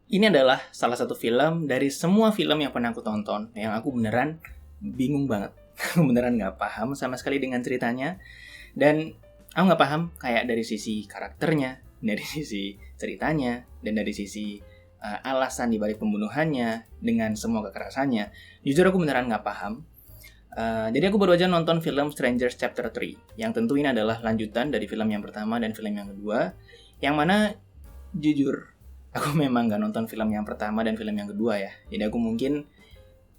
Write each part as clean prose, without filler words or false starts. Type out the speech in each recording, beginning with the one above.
Ini adalah salah satu film dari semua film yang pernah aku tonton yang aku beneran bingung banget. Aku beneran nggak paham sama sekali dengan ceritanya. Dan aku nggak paham kayak dari sisi karakternya, dari sisi ceritanya, dan dari sisi alasan dibalik pembunuhannya dengan semua kekerasannya. Jujur aku beneran nggak paham. Jadi aku baru aja nonton film Strangers Chapter 3, yang tentu ini adalah lanjutan dari film yang pertama dan film yang kedua, yang mana jujur aku memang nggak nonton film yang pertama dan film yang kedua ya. Jadi aku mungkin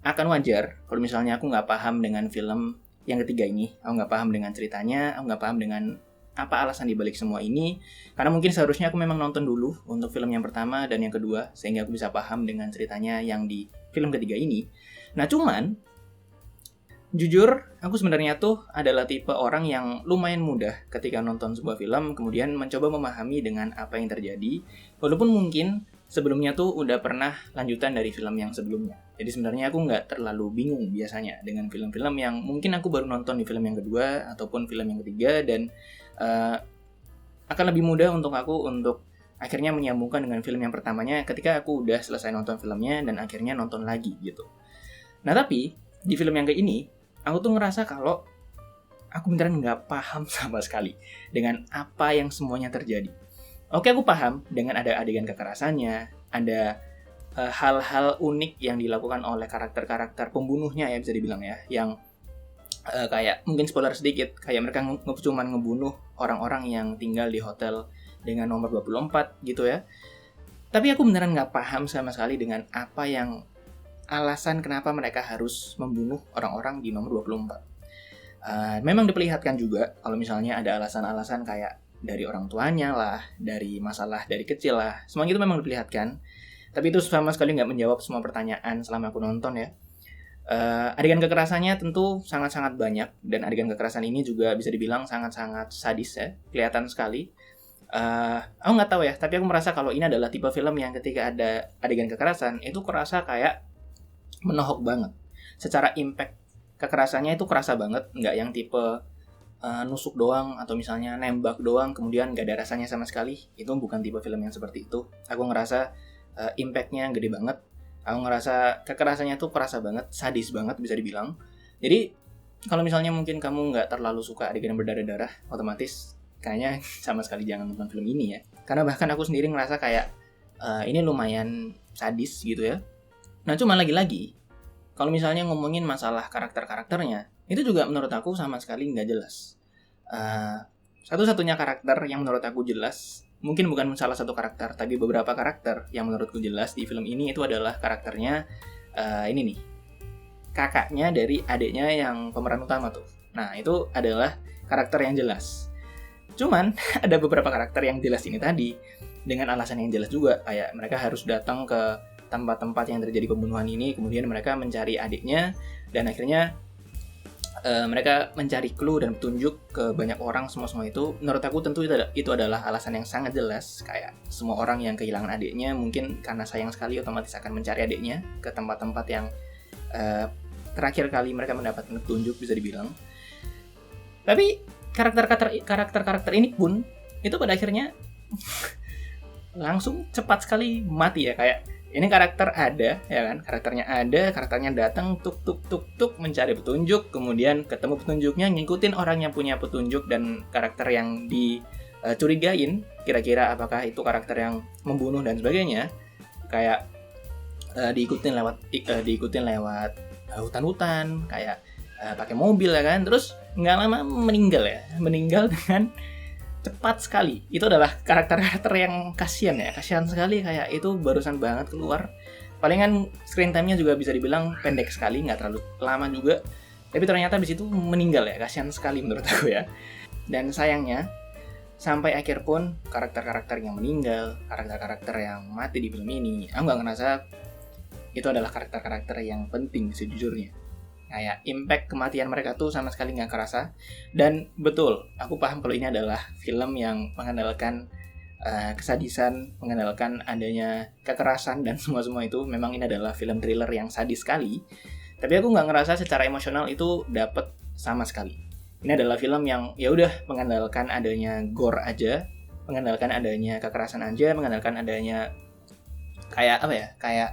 akan wajar kalau misalnya aku nggak paham dengan film yang ketiga ini. Aku nggak paham dengan ceritanya, aku nggak paham dengan apa alasan dibalik semua ini. Karena mungkin seharusnya aku memang nonton dulu untuk film yang pertama dan yang kedua, sehingga aku bisa paham dengan ceritanya yang di film ketiga ini. Nah cuman, jujur, aku sebenarnya tuh adalah tipe orang yang lumayan mudah ketika nonton sebuah film, kemudian mencoba memahami dengan apa yang terjadi, walaupun mungkin sebelumnya tuh udah pernah lanjutan dari film yang sebelumnya. Jadi sebenarnya aku nggak terlalu bingung biasanya dengan film-film yang mungkin aku baru nonton di film yang kedua ataupun film yang ketiga, dan uh, akan lebih mudah untuk aku untuk akhirnya menyambungkan dengan film yang pertamanya ketika aku udah selesai nonton filmnya dan akhirnya nonton lagi gitu. Nah tapi di film yang kayak ini, aku tuh ngerasa kalau aku beneran nggak paham sama sekali dengan apa yang semuanya terjadi. Oke, aku paham dengan ada adegan kekerasannya, ada hal-hal unik yang dilakukan oleh karakter-karakter pembunuhnya ya bisa dibilang ya, yang kayak mungkin spoiler sedikit, kayak mereka cuma ngebunuh orang-orang yang tinggal di hotel dengan nomor 24 gitu ya. Tapi aku beneran nggak paham sama sekali dengan apa yang alasan kenapa mereka harus membunuh orang-orang di nomor 24. Memang diperlihatkan juga kalau misalnya ada alasan-alasan kayak dari orang tuanya lah, dari masalah dari kecil lah, semuanya itu memang diperlihatkan. Tapi itu sama sekali nggak menjawab semua pertanyaan selama aku nonton ya. Adegan kekerasannya tentu sangat-sangat banyak, dan adegan kekerasan ini juga bisa dibilang sangat-sangat sadis ya, kelihatan sekali. Aku nggak tahu ya, tapi aku merasa kalau ini adalah tipe film yang ketika ada adegan kekerasan itu kerasa kayak menohok banget. Secara impact kekerasannya itu kerasa banget, nggak yang tipe nusuk doang atau misalnya nembak doang kemudian nggak ada rasanya sama sekali. Itu bukan tipe film yang seperti itu. Aku ngerasa impactnya gede banget. Aku ngerasa kekerasannya tuh kerasa banget, sadis banget bisa dibilang. Jadi kalau misalnya mungkin kamu nggak terlalu suka adegan berdarah-darah, otomatis kayaknya sama sekali jangan nonton film ini ya. Karena bahkan aku sendiri ngerasa kayak ini lumayan sadis gitu ya. Nah cuma lagi-lagi, kalau misalnya ngomongin masalah karakter-karakternya, itu juga menurut aku sama sekali nggak jelas. Uh, Satu-satunya karakter yang menurut aku jelas, mungkin bukan salah satu karakter, tapi beberapa karakter yang menurutku jelas di film ini itu adalah karakternya ini nih, kakaknya dari adiknya yang pemeran utama tuh. Nah itu adalah karakter yang jelas. Cuman ada beberapa karakter yang jelas ini tadi dengan alasan yang jelas juga, kayak mereka harus datang ke tempat-tempat yang terjadi pembunuhan ini, kemudian mereka mencari adiknya, dan akhirnya mereka mencari clue dan petunjuk ke banyak orang. Semua itu menurut aku tentu itu adalah alasan yang sangat jelas, kayak semua orang yang kehilangan adiknya mungkin karena sayang sekali otomatis akan mencari adiknya ke tempat-tempat yang terakhir kali mereka mendapatkan petunjuk bisa dibilang. Tapi karakter-karakter ini pun itu pada akhirnya langsung cepat sekali mati ya, kayak ini karakter ada ya kan, karakternya datang tuk mencari petunjuk, kemudian ketemu petunjuknya, ngikutin orang yang punya petunjuk dan karakter yang dicurigain kira-kira apakah itu karakter yang membunuh dan sebagainya, kayak diikutin lewat hutan-hutan, kayak pakai mobil ya kan, terus nggak lama meninggal dengan cepat sekali. Itu adalah karakter-karakter yang kasihan sekali, kayak itu barusan banget keluar. Palingan screen time-nya juga bisa dibilang pendek sekali, nggak terlalu lama juga. Tapi ternyata di situ meninggal ya, kasihan sekali menurut aku ya. Dan sayangnya sampai akhir pun karakter-karakter yang meninggal, karakter-karakter yang mati di film ini, aku nggak ngerasa itu adalah karakter-karakter yang penting sejujurnya. Kayak impact kematian mereka tuh sama sekali nggak kerasa. Dan betul, aku paham kalau ini adalah film yang mengandalkan kesadisan, mengandalkan adanya kekerasan dan semua itu. Memang ini adalah film thriller yang sadis sekali. Tapi aku nggak ngerasa secara emosional itu dapet sama sekali. Ini adalah film yang ya udah mengandalkan adanya gore aja, mengandalkan adanya kekerasan aja, mengandalkan adanya kayak apa ya, kayak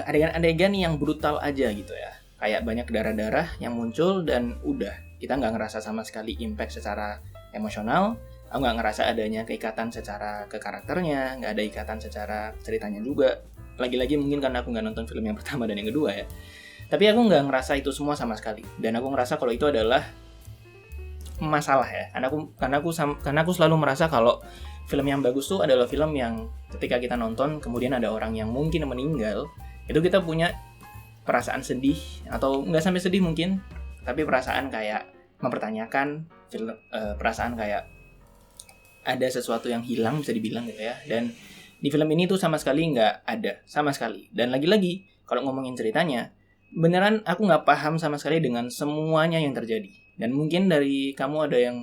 adegan-adegan yang brutal aja gitu ya, kayak banyak darah-darah yang muncul dan udah, kita nggak ngerasa sama sekali impact secara emosional. Aku nggak ngerasa adanya keikatan secara ke karakternya, nggak ada ikatan secara ceritanya juga. Lagi-lagi mungkin karena aku nggak nonton film yang pertama dan yang kedua ya. Tapi aku nggak ngerasa itu semua sama sekali. Dan aku ngerasa kalau itu adalah masalah ya. Karena aku selalu merasa kalau film yang bagus tuh adalah film yang ketika kita nonton kemudian ada orang yang mungkin meninggal, itu kita punya perasaan sedih, atau nggak sampai sedih mungkin, tapi perasaan kayak mempertanyakan perasaan kayak ada sesuatu yang hilang bisa dibilang gitu ya. Dan di film ini tuh sama sekali nggak ada sama sekali. Dan lagi-lagi kalau ngomongin ceritanya, beneran aku nggak paham sama sekali dengan semuanya yang terjadi. Dan mungkin dari kamu ada yang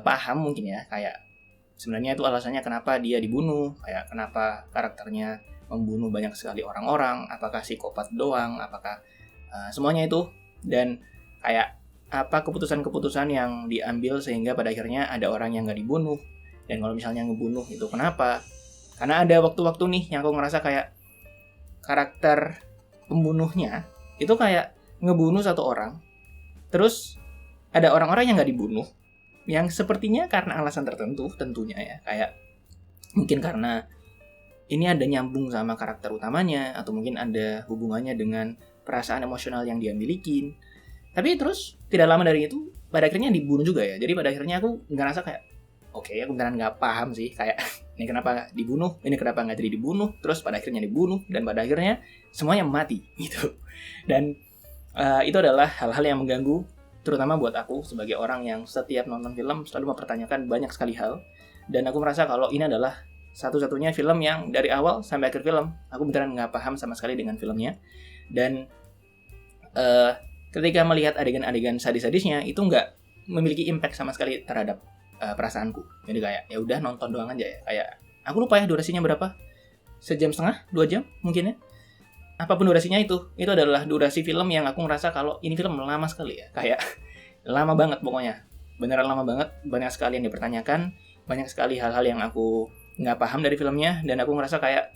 paham mungkin ya, kayak sebenarnya itu alasannya kenapa dia dibunuh, kayak kenapa karakternya membunuh banyak sekali orang-orang, apakah psikopat doang, apakah semuanya itu, dan kayak apa keputusan-keputusan yang diambil sehingga pada akhirnya ada orang yang nggak dibunuh. Dan kalau misalnya ngebunuh itu kenapa? Karena ada waktu-waktu nih yang aku ngerasa kayak karakter pembunuhnya itu kayak ngebunuh satu orang, terus ada orang-orang yang nggak dibunuh, yang sepertinya karena alasan tertentu tentunya ya, kayak mungkin karena ini ada nyambung sama karakter utamanya, atau mungkin ada hubungannya dengan perasaan emosional yang dia miliki. Tapi terus tidak lama dari itu pada akhirnya dibunuh juga ya. Jadi pada akhirnya aku ngerasa kayak oke, aku beneran nggak paham sih, kayak ini kenapa dibunuh, ini kenapa nggak jadi dibunuh, terus pada akhirnya dibunuh, dan pada akhirnya semuanya mati gitu. Dan itu adalah hal-hal yang mengganggu, terutama buat aku sebagai orang yang setiap nonton film selalu mempertanyakan banyak sekali hal. Dan aku merasa kalau ini adalah satu-satunya film yang dari awal sampai akhir film aku beneran nggak paham sama sekali dengan filmnya. Dan ketika melihat adegan-adegan sadis-sadisnya itu nggak memiliki impact sama sekali terhadap perasaanku. Jadi kayak ya udah nonton doang aja ya. Kayak aku lupa ya durasinya berapa, 1,5 jam, 2 jam mungkin ya. Apapun durasinya itu adalah durasi film yang aku ngerasa kalau ini film lama sekali ya. Kayak lama banget pokoknya. Beneran lama banget, banyak sekali yang dipertanyakan, banyak sekali hal-hal yang aku nggak paham dari filmnya, dan aku ngerasa kayak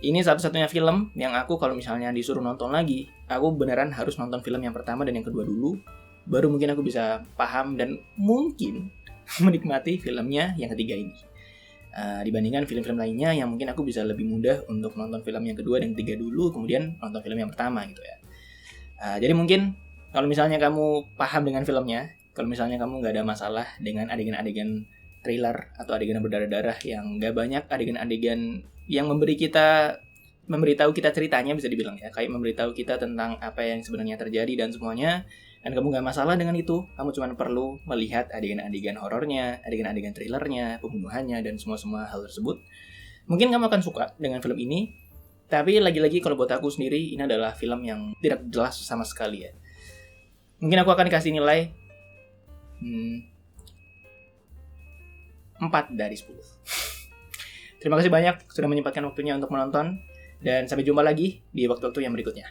ini satu-satunya film yang aku kalau misalnya disuruh nonton lagi, aku beneran harus nonton film yang pertama dan yang kedua dulu, baru mungkin aku bisa paham dan mungkin menikmati filmnya yang ketiga ini. Dibandingkan film-film lainnya yang mungkin aku bisa lebih mudah untuk nonton film yang kedua dan ketiga dulu, kemudian nonton film yang pertama gitu ya. Jadi mungkin kalau misalnya kamu paham dengan filmnya, kalau misalnya kamu nggak ada masalah dengan adegan-adegan thriller atau adegan berdarah-darah yang nggak banyak adegan-adegan yang memberitahu kita ceritanya bisa dibilang ya, kayak memberitahu kita tentang apa yang sebenarnya terjadi dan semuanya, dan kamu nggak masalah dengan itu, kamu cuma perlu melihat adegan-adegan horornya, adegan-adegan thrillernya, pembunuhannya, dan semua hal tersebut, mungkin kamu akan suka dengan film ini. Tapi lagi-lagi kalau buat aku sendiri, ini adalah film yang tidak jelas sama sekali ya. Mungkin aku akan kasih nilai 4 dari 10. Terima kasih banyak sudah menyempatkan waktunya untuk menonton, dan sampai jumpa lagi di waktu-waktu yang berikutnya.